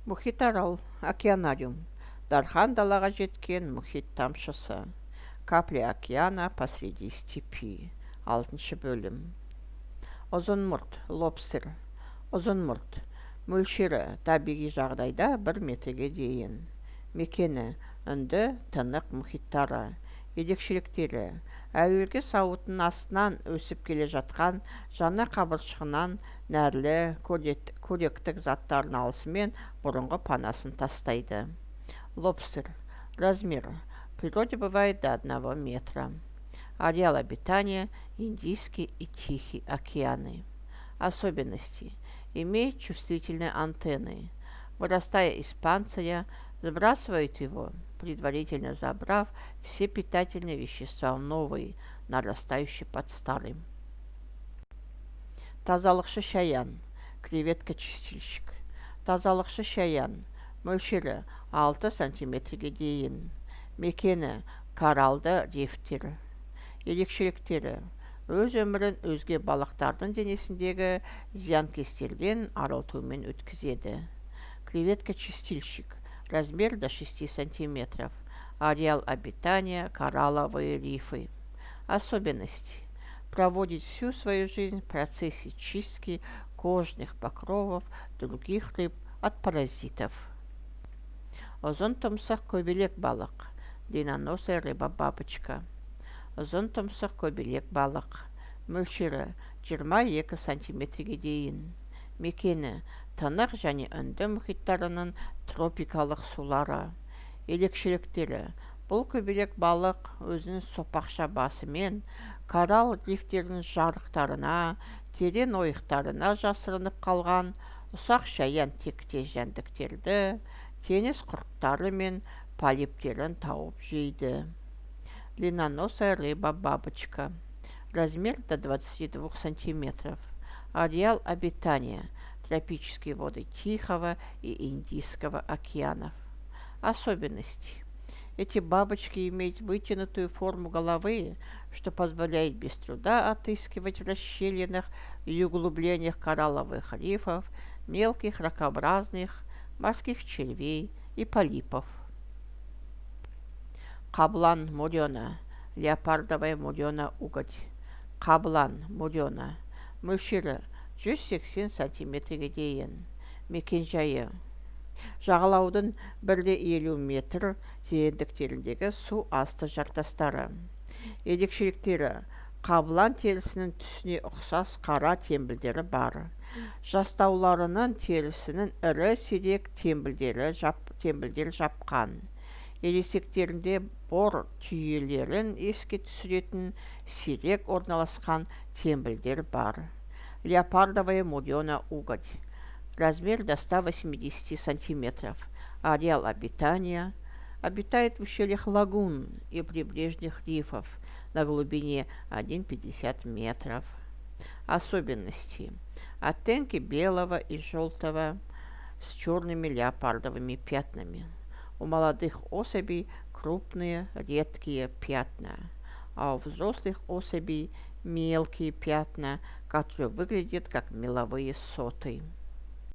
Мұхитарал, океанариум. Дархан далаға жеткен мұхит тамшысы. Капли океана посреди степи. 6 бөлім. Ұзынмұрт, лобстер. Ұзынмұрт. Мөлшері табиғи жағдайда 1 метрге дейін. Мекені үнді, тынық мұхиттары. Ерекшеліктері: әуелгі сауыттың астынан өсіп келе жатқан жаңа қабыршығынан нәрлі қоректік заттарын алысымен бұрынғы панасын тастайды. Лобстер. Размер. В природе бывает до 1 метра. Ареал обитания – Индийский и Тихий океаны. Особенности. Имеет чувствительные антенны. Вырастая из панциря, сбрасывают его, предварительно забрав все питательные вещества в новый, нарастающий под старым. Тазалықшы шаян. Креветка-чистильщик. Тазалықшы шаян. Мөлшері 6 сантиметрге дейін. Мекені коралды рифтер. Ерекшеліктері: өз өмірін өзге балықтардың денесіндегі зиянкестерден арылтумен өткізеді. Креветка-чистильщик. Размер до 6 сантиметров. Ареал обитания – коралловые рифы. Особенности. Проводит всю свою жизнь в процессе чистки кожных покровов других рыб от паразитов. Ұзын тұмсық көбелек балық. Длинноносая рыба-бабочка. Ұзын тұмсық көбелек балық. Мөлшері 22 сантиметрге дейін. Мекені тынық және үнді мұхиттарының тропикалық сулары. Ерекшеліктері: бұл көбелек балық өзінің сопақша басымен коралл рифтердің жарықтарына, терең ойықтарына жасырынып қалған ұсақ шаян тектес жәндіктерді, теңіз құрттары мен полиптерін тауып жейді. Длинноносая рыба-бабочка. Размер до 22 сантиметров. Ареал обитания – тропические воды Тихого и Индийского океанов. Особенности. Эти бабочки имеют вытянутую форму головы, что позволяет без труда отыскивать в расщелинах и углублениях коралловых рифов мелких ракообразных морских червей и полипов. Қабылан мурена. Леопардовая мурена-угодь. Қабылан мурена. Мөлшері 180 сантиметрге дейін. Мекенжайы: жағалаудың 1,50 метр тереңдіктеріндегі су асты жартастары. Ерекшеліктері: қабылан терісінің түсіне ұқсас қара тембілдері бар. Жастауларының терісінің ірі сирек тембілдер жапқан. Ересектерінде бор түйелерін еске түсіретін сирек орналасқан тембілдер бар. Леопардовая мурена-угодь. Размер до 180 сантиметров. Ареал обитания. Обитает в ущельях лагун и прибрежных рифов на глубине 1,50 метров. Особенности. Оттенки белого и желтого с черными леопардовыми пятнами. У молодых особей крупные редкие пятна, а у взрослых особей мелкие пятна, которые выглядят как меловые соты.